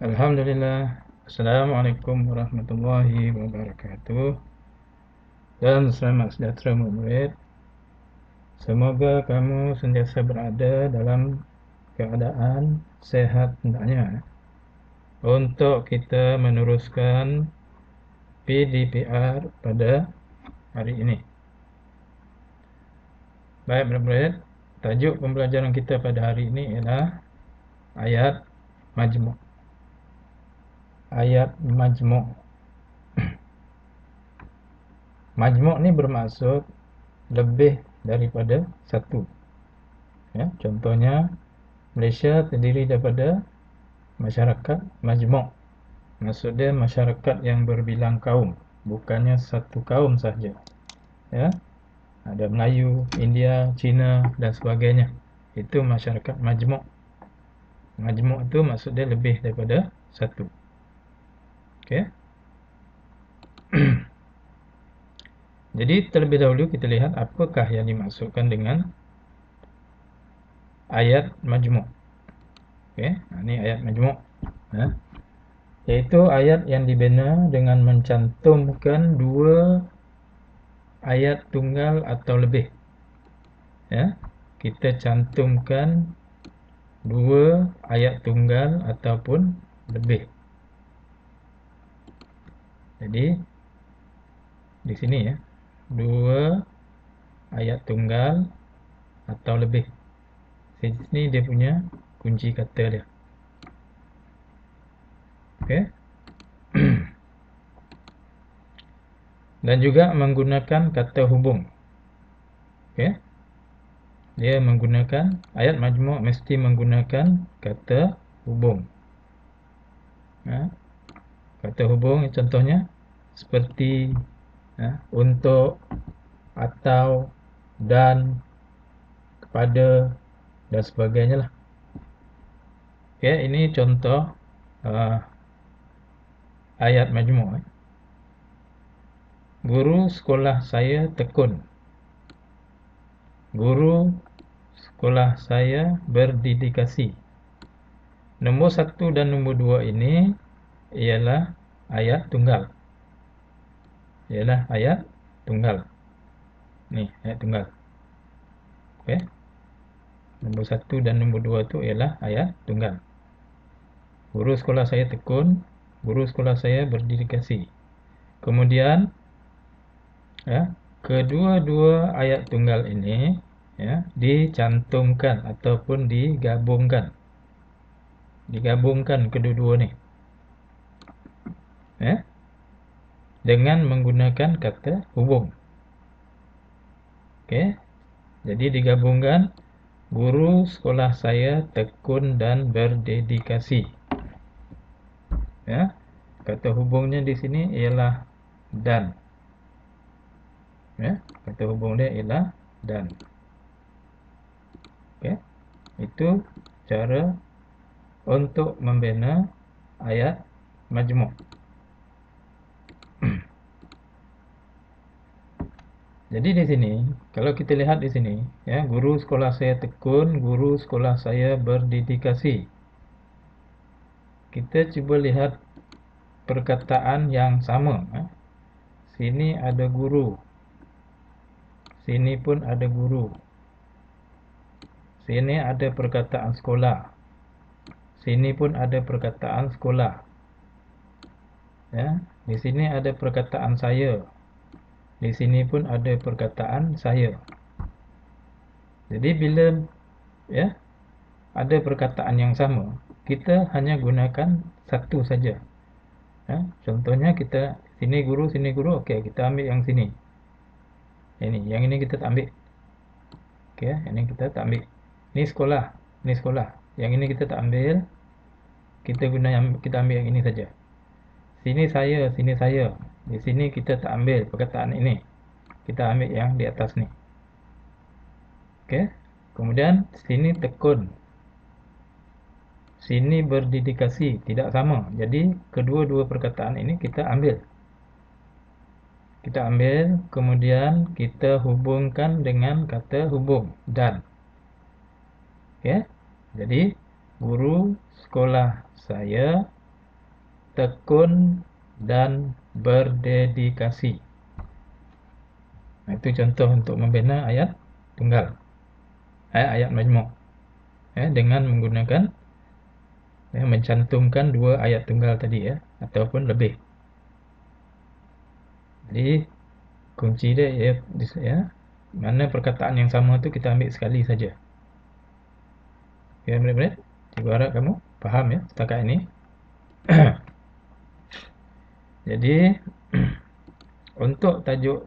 Alhamdulillah. Assalamualaikum warahmatullahi wabarakatuh. Dan selamat sejahtera murid. Semoga kamu sentiasa berada dalam keadaan sehat hendaknya untuk kita meneruskan PDPR pada hari ini. Baik murid-murid, tajuk pembelajaran kita pada hari ini ialah ayat majmu'. Ayat majmu'. Majmu' ni bermaksud lebih daripada satu. Ya, contohnya Malaysia terdiri daripada masyarakat majmuk. Maksudnya masyarakat yang berbilang kaum, bukannya satu kaum sahaja. Ya, ada Melayu, India, Cina dan sebagainya. Itu masyarakat majmuk. Majmuk itu maksudnya lebih daripada satu. Okey. Jadi terlebih dahulu kita lihat apakah yang dimaksudkan dengan ayat majmuk. Okey, ini ayat majmuk. Ya. Iaitu ayat yang dibina dengan mencantumkan dua ayat tunggal atau lebih. Ya, kita cantumkan dua ayat tunggal ataupun lebih. Jadi di sini ya, dua ayat tunggal atau lebih. Sini dia punya kunci kata dia. Okey. Dan juga menggunakan kata hubung. Okey. Dia menggunakan ayat majmuk mesti menggunakan kata hubung. Ya. Kata hubung contohnya seperti untuk, atau, dan, kepada dan sebagainya lah. Okey, ini contoh ayat majmuk. Guru sekolah saya tekun. Guru sekolah saya berdedikasi. Nombor 1 dan nombor 2 ini ialah ayat tunggal. Ialah ayat tunggal. Ni ayat tunggal. Okey. Nombor 1 dan nombor 2 tu ialah ayat tunggal. Guru sekolah saya tekun, guru sekolah saya berdedikasi. Kemudian kedua-dua ayat tunggal ini dicantumkan ataupun digabungkan. Digabungkan kedua-dua ni. Dengan menggunakan kata hubung. Okey. Jadi digabungkan guru sekolah saya tekun dan berdedikasi. Ya. Kata hubungnya di sini ialah dan. Ya, kata hubung dia ialah dan. Okey. Itu cara untuk membina ayat majmuk. Jadi di sini, kalau kita lihat di sini, ya, guru sekolah saya tekun, guru sekolah saya berdedikasi. Kita cuba lihat perkataan yang sama. Sini ada guru. Sini pun ada guru. Sini ada perkataan sekolah. Sini pun ada perkataan sekolah. Ya, di sini ada perkataan saya. Di sini pun ada perkataan saya. Jadi bila ada perkataan yang sama, kita hanya gunakan satu saja. Contohnya kita sini guru, okey, kita ambil yang sini. Yang ini kita tak ambil. Okey, yang ini kita tak ambil. Ni sekolah, ni sekolah. Yang ini kita tak ambil. Kita ambil yang ini saja. Sini saya, sini saya. Di sini kita tak ambil perkataan ini. Kita ambil yang di atas ni. Okey. Kemudian sini tekun. Sini berdedikasi, tidak sama. Jadi kedua-dua perkataan ini kita ambil. Kita ambil, kemudian kita hubungkan dengan kata hubung dan. Okey. Jadi guru sekolah saya tekun, dan berdedikasi. Nah, itu contoh untuk membina ayat tunggal, ayat majmuk, dengan menggunakan mencantumkan dua ayat tunggal tadi ataupun lebih. Jadi kunci dia mana perkataan yang sama tu kita ambil sekali saja. Ya, murid-murid, cikgu harap kamu faham setakat ini. Jadi untuk tajuk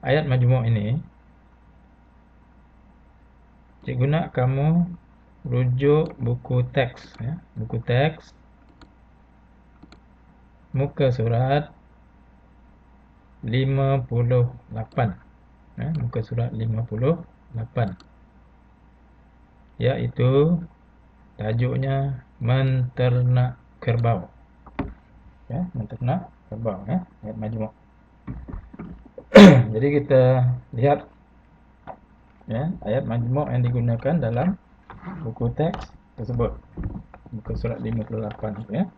ayat majmuk ini, cikgu nak kamu rujuk buku teks, buku teks muka surat 58, muka surat 58, iaitu tajuknya menternak kerbau. Menternak kerbau, ayat majmuk. Jadi kita lihat ayat majmuk yang digunakan dalam buku teks tersebut, muka surat 58 ya.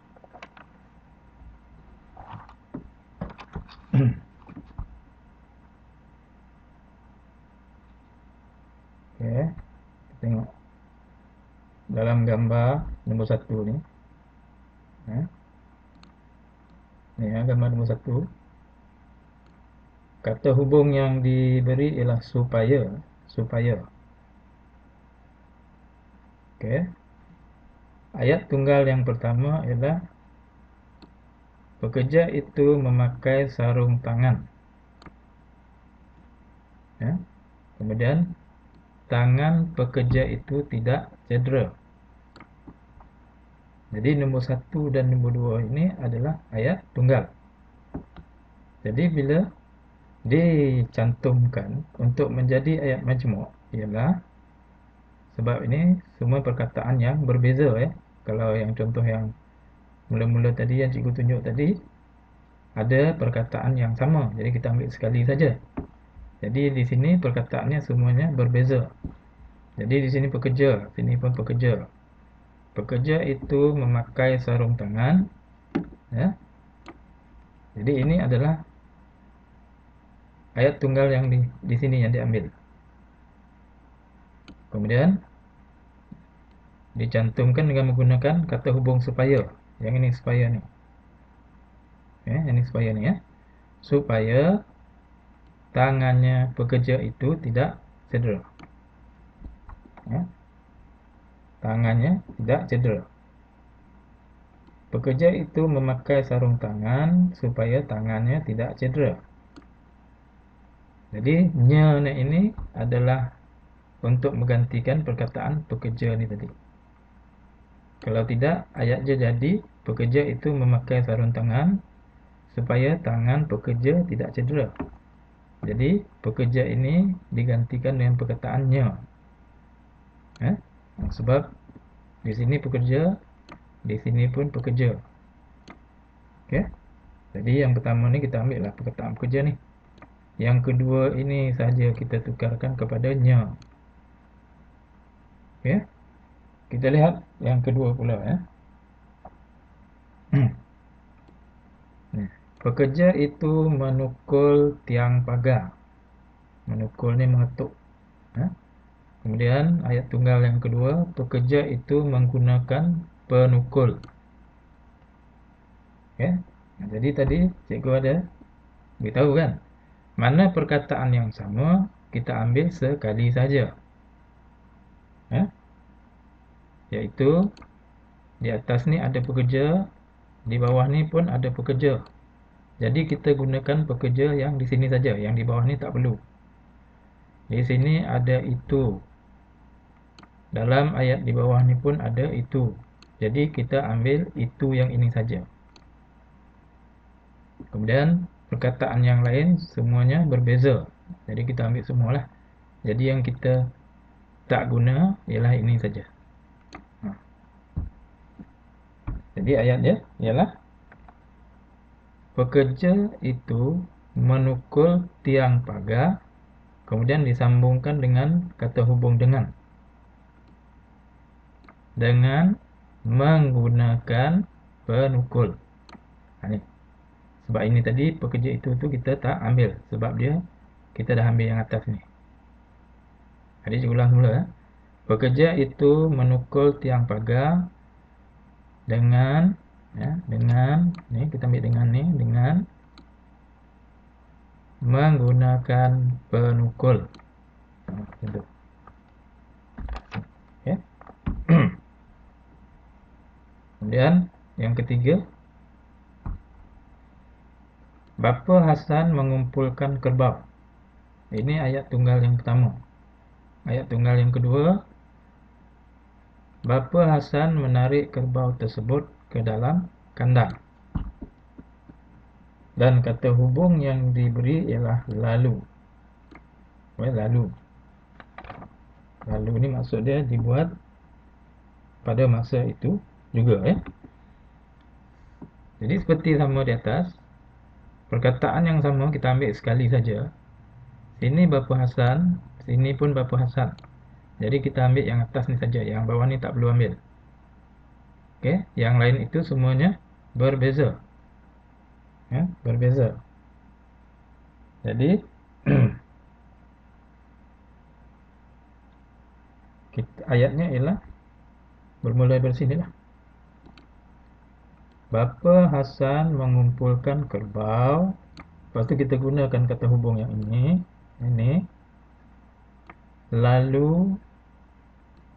Okey, kita tengok dalam gambar nombor 1 ni. Ni gambar nombor 1. Kata hubung yang diberi ialah supaya. Okey. Ayat tunggal yang pertama ialah pekerja itu memakai sarung tangan. Kemudian tangan pekerja itu tidak cedera. Jadi nombor 1 dan nombor 2 ini adalah ayat tunggal. Jadi bila dicantumkan untuk menjadi ayat majmuk ialah sebab ini semua perkataan yang berbeza Kalau yang contoh yang mula-mula tadi yang cikgu tunjuk tadi ada perkataan yang sama, jadi kita ambil sekali saja. Jadi di sini perkataannya semuanya berbeza. Jadi di sini pekerja, sini pun pekerja. Pekerja itu memakai sarung tangan, Jadi ini adalah ayat tunggal yang di sini yang diambil. Kemudian dicantumkan dengan menggunakan kata hubung supaya. Yang ini supaya ni. Ini supaya ni supaya tangannya pekerja itu tidak cedera. Tangannya tidak cedera. Pekerja itu memakai sarung tangan supaya tangannya tidak cedera. Jadi nya ini adalah untuk menggantikan perkataan pekerja ni tadi. Kalau tidak, ayat je jadi pekerja itu memakai sarung tangan supaya tangan pekerja tidak cedera. Jadi pekerja ini digantikan dengan perkataan nya. Sebab di sini pekerja, di sini pun pekerja. Okey. Jadi yang pertama ni kita ambil lah perkataan pekerja ni. Yang kedua ini saja kita tukarkan kepada nya. Okey. Kita lihat yang kedua pula Pekerja itu menukul tiang pagar. Menukul ni mengetuk. Kemudian ayat tunggal yang kedua, pekerja itu menggunakan penukul. Jadi tadi cikgu ada beritahu kan, mana perkataan yang sama kita ambil sekali saja. Iaitu di atas ni ada pekerja, di bawah ni pun ada pekerja. Jadi kita gunakan pekerja yang di sini saja, yang di bawah ni tak perlu. Di sini ada itu. Dalam ayat di bawah ni pun ada itu. Jadi kita ambil itu yang ini saja. Kemudian perkataan yang lain semuanya berbeza. Jadi kita ambil semualah. Jadi yang kita tak guna ialah ini saja. Jadi ayat dia ialah pekerja itu menukul tiang pagar, kemudian disambungkan dengan kata hubung dengan menggunakan penukul. Ni. Sebab ini tadi pekerja itu tu kita tak ambil sebab dia kita dah ambil yang atas ni. Jadi saya ulang mula. Pekerja itu menukul tiang pagar dengan ni kita ambil dengan ni dengan menggunakan penukul. Macam tu. Okey. Kemudian yang ketiga, Bapa Hasan mengumpulkan kerbau. Ini ayat tunggal yang pertama. Ayat tunggal yang kedua, Bapa Hasan menarik kerbau tersebut ke dalam kandang. Dan kata hubung yang diberi ialah lalu. Lalu. Lalu ni maksud dia dibuat pada masa itu juga. Jadi seperti sama di atas, perkataan yang sama kita ambil sekali saja. Sini Bapa Hasan, sini pun Bapa Hasan. Jadi kita ambil yang atas ni saja, yang bawah ni tak perlu ambil. Okey, yang lain itu semuanya berbeza. Berbeza. Jadi ayatnya ialah bermula dari sini lah. Bapa Hasan mengumpulkan kerbau. Lepas tu kita gunakan kata hubung yang ini. Lalu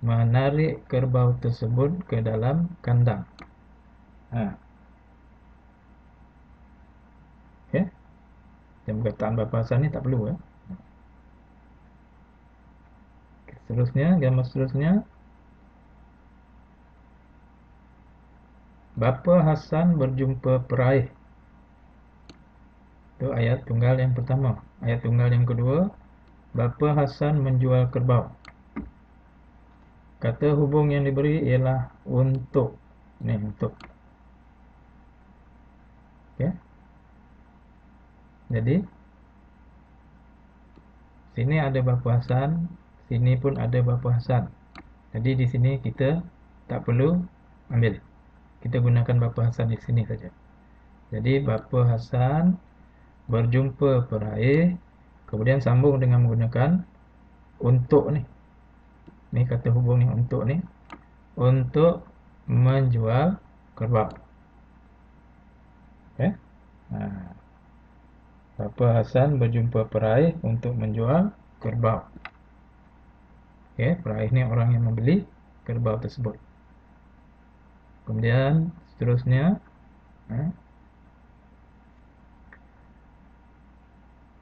menarik kerbau tersebut ke dalam kandang. Okey. Yang perkataan Bapa Hasan ni tak perlu. Seterusnya, gambar seterusnya. Bapa Hasan berjumpa peraih. Itu ayat tunggal yang pertama. Ayat tunggal yang kedua, Bapa Hasan menjual kerbau. Kata hubung yang diberi ialah untuk. Ni untuk. Okey. Jadi sini ada Bapa Hasan, sini pun ada Bapa Hasan. Jadi di sini kita tak perlu ambil. Kita gunakan Bapa Hasan di sini saja. Jadi Bapa Hasan berjumpa peraih, kemudian sambung dengan menggunakan untuk ni. Ni kata hubung ni untuk ni. Untuk menjual kerbau. Okey. Bapa Hasan berjumpa peraih untuk menjual kerbau. Okey, peraih ni orang yang membeli kerbau tersebut. Kemudian seterusnya,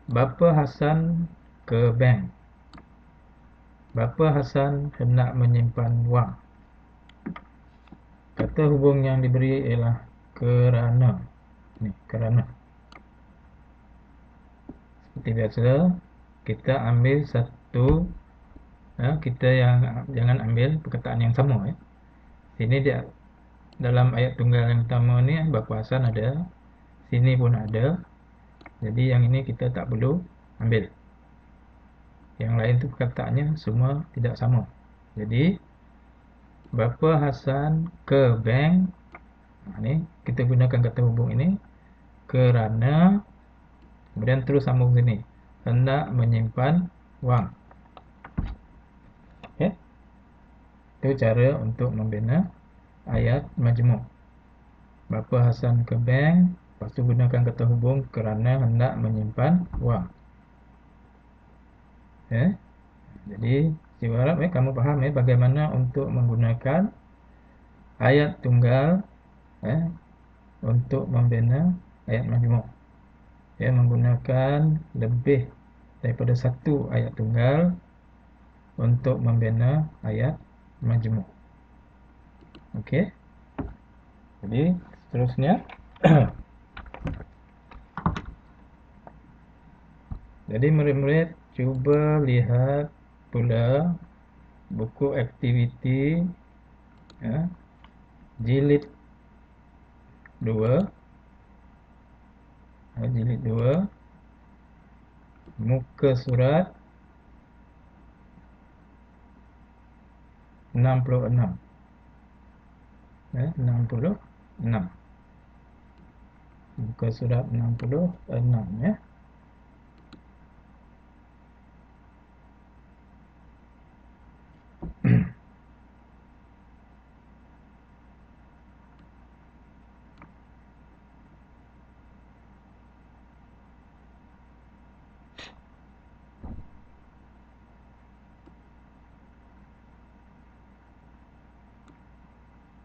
Bapa Hasan ke bank. Bapa Hasan hendak menyimpan wang. Kata hubung yang diberi ialah kerana. Ni, kerana. Seperti biasa, kita ambil satu, kita jangan ambil perkataan yang sama. Sini dia dalam ayat tunggal yang pertama ni Bapa Hasan ada, sini pun ada. Jadi yang ini kita tak perlu ambil. Yang lain tu perkataannya semua tidak sama. Jadi Bapa Hasan ke bank. Ni kita gunakan kata hubung ini kerana, kemudian terus sambung sini, hendak menyimpan wang. Okey. Itu cara untuk membina ayat majmuk. Bapa Hasan ke bank, lepas tu gunakan kata hubung kerana hendak menyimpan wang. Jadi saya harap kamu faham bagaimana untuk menggunakan ayat tunggal untuk membina ayat majmuk. Menggunakan lebih daripada satu ayat tunggal untuk membina ayat majmuk. Okey. Jadi seterusnya jadi murid-murid cuba lihat pula buku aktiviti jilid 2, muka surat 66. 66. Muka surat 66 ya.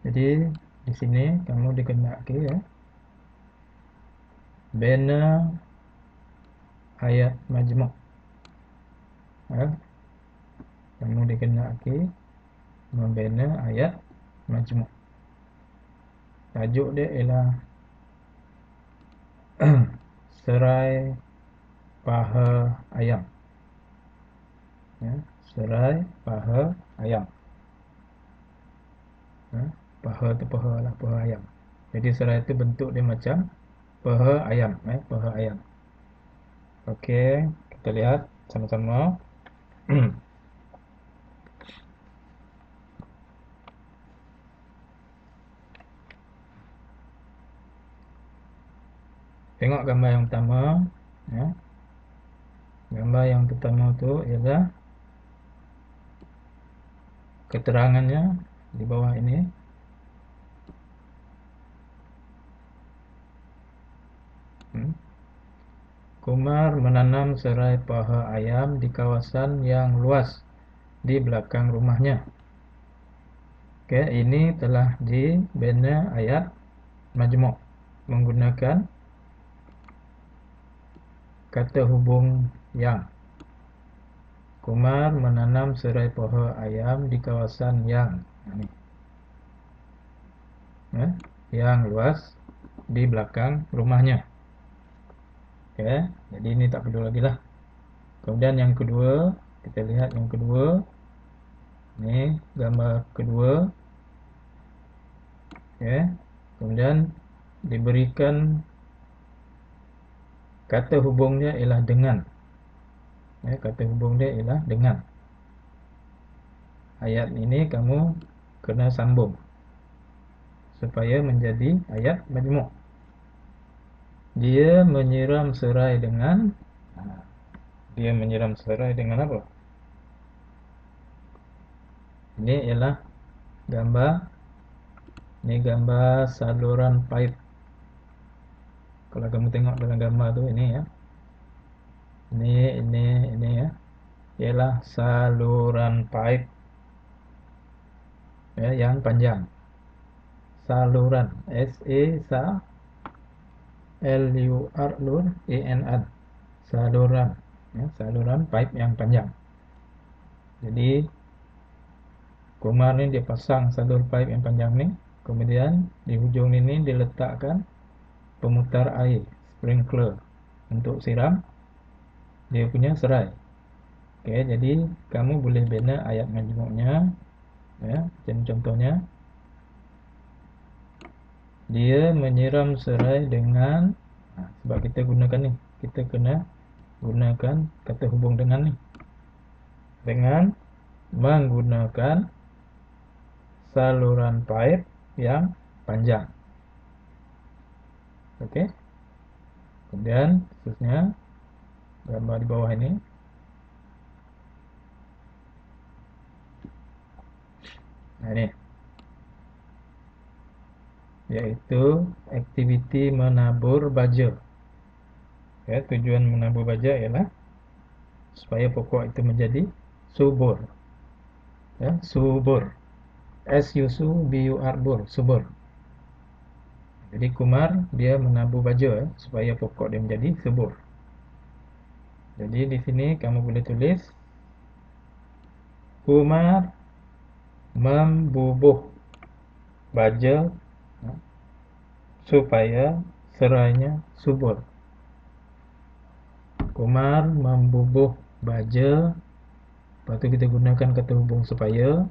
Jadi di sini kamu dikenakan ya, bina ayat majmuk ya. Kamu dikenakan membina ayat majmuk. Tajuk dia ialah serai paha ayam ya. Serai paha ayam ya. Paha tu paha lah, paha ayam. Jadi serai itu bentuk dia macam paha ayam ya, paha ayam. Okey, kita lihat sama-sama. Tengok gambar yang pertama ya. Gambar yang pertama tu ialah keterangannya di bawah ini. Kumar menanam serai paha ayam di kawasan yang luas di belakang rumahnya. Okey, ini telah dibina ayat majmuk menggunakan kata hubung yang. Kumar menanam serai paha ayam di kawasan yang ini ya, yang luas di belakang rumahnya. Okey, jadi ini tak perlu lagi lah. Kemudian yang kedua, kita lihat yang kedua. Ini gambar kedua. Okey. Kemudian diberikan kata hubungnya ialah dengan. Ya, kata hubung dia ialah dengan. Ayat ini kamu kena sambung supaya menjadi ayat majmuk. Dia menyiram serai dengan, dia menyiram serai dengan apa? Ini ialah gambar, ini gambar saluran paip. Kalau kamu tengok dalam gambar tu ini ya. Ini ya. Ialah saluran paip ya, yang panjang. Saluran, S A S L U R A N N. Saluran ya, saluran pipe yang panjang. Jadi Kumar ni dia pasang salur pipe yang panjang ni, kemudian di hujung ini diletakkan pemutar air, sprinkler, untuk siram dia punya serai. Okey, jadi kamu boleh bina ayat majmuknya ya. Macam contohnya, dia menyiram serai dengan, sebab kita gunakan ni, kita kena gunakan kata hubung dengan ni, dengan menggunakan saluran pipe yang panjang. Okey. Kemudian seterusnya gambar di bawah ini. Nah ini, iaitu aktiviti menabur baja. Ya, tujuan menabur baja ialah supaya pokok itu menjadi subur. Ya, subur. S-U-B-U-R, bur, subur. Jadi Kumar dia menabur baja supaya pokok dia menjadi subur. Jadi di sini kamu boleh tulis Kumar membubuh baja supaya serainya subur. Kumar membubuh baja. Lepas tu kita gunakan kata hubung supaya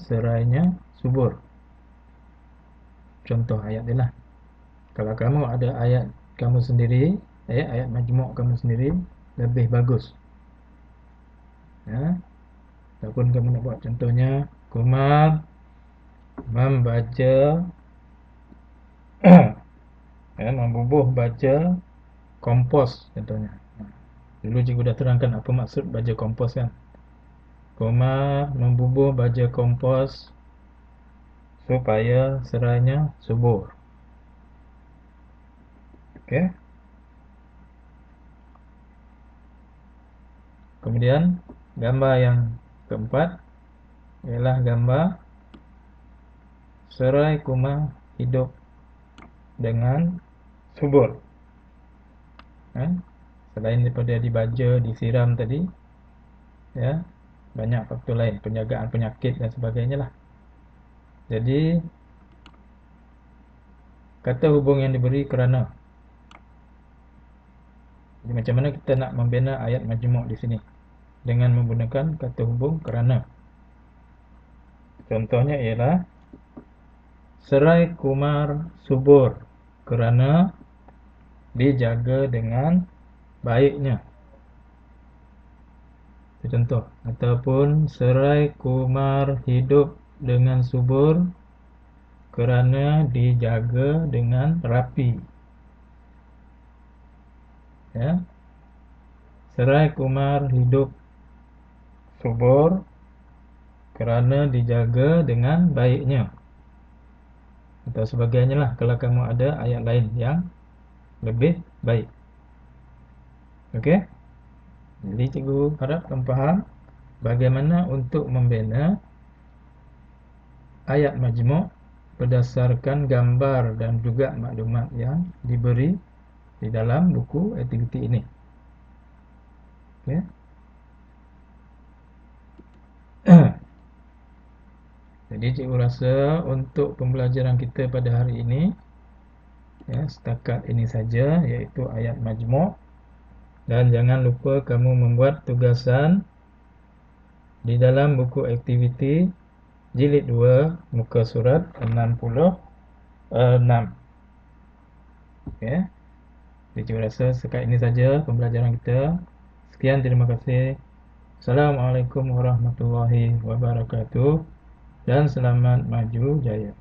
serainya subur. Contoh ayat dia lah. Kalau kamu ada ayat kamu sendiri, ayat majmuk kamu sendiri, lebih bagus ya. Ataupun kamu nak buat contohnya, Kumar membaca Ya, membubuh baja kompos contohnya. Dulu cikgu dah terangkan apa maksud baja kompos kan. Kumar membubuh baja kompos supaya serainya subur. Okey. Kemudian gambar yang keempat ialah gambar serai Kumar hidup dengan subur. Eh? Selain daripada dibaja, disiram tadi, ya, banyak faktor lain, penjagaan penyakit dan sebagainya lah. Jadi kata hubung yang diberi kerana. Jadi macam mana kita nak membina ayat majmuk di sini dengan menggunakan kata hubung kerana. Contohnya ialah serai Kumar subur kerana dijaga dengan baiknya. Itu contoh. Ataupun serai Kumar hidup dengan subur kerana dijaga dengan rapi. Ya. Serai Kumar hidup subur kerana dijaga dengan baiknya. Atau sebagainya lah kalau kamu ada ayat lain yang lebih baik. Okey? Jadi cikgu harap kamu faham bagaimana untuk membina ayat majmuk berdasarkan gambar dan juga maklumat yang diberi di dalam buku aktiviti ini. Okey. Jadi cikgu rasa untuk pembelajaran kita pada hari ini, ya, setakat ini saja, iaitu ayat majmuk. Dan jangan lupa kamu membuat tugasan di dalam buku aktiviti jilid 2 muka surat 66. Okay. Jadi cikgu rasa setakat ini saja pembelajaran kita. Sekian, terima kasih. Assalamualaikum warahmatullahi wabarakatuh dan selamat maju jaya.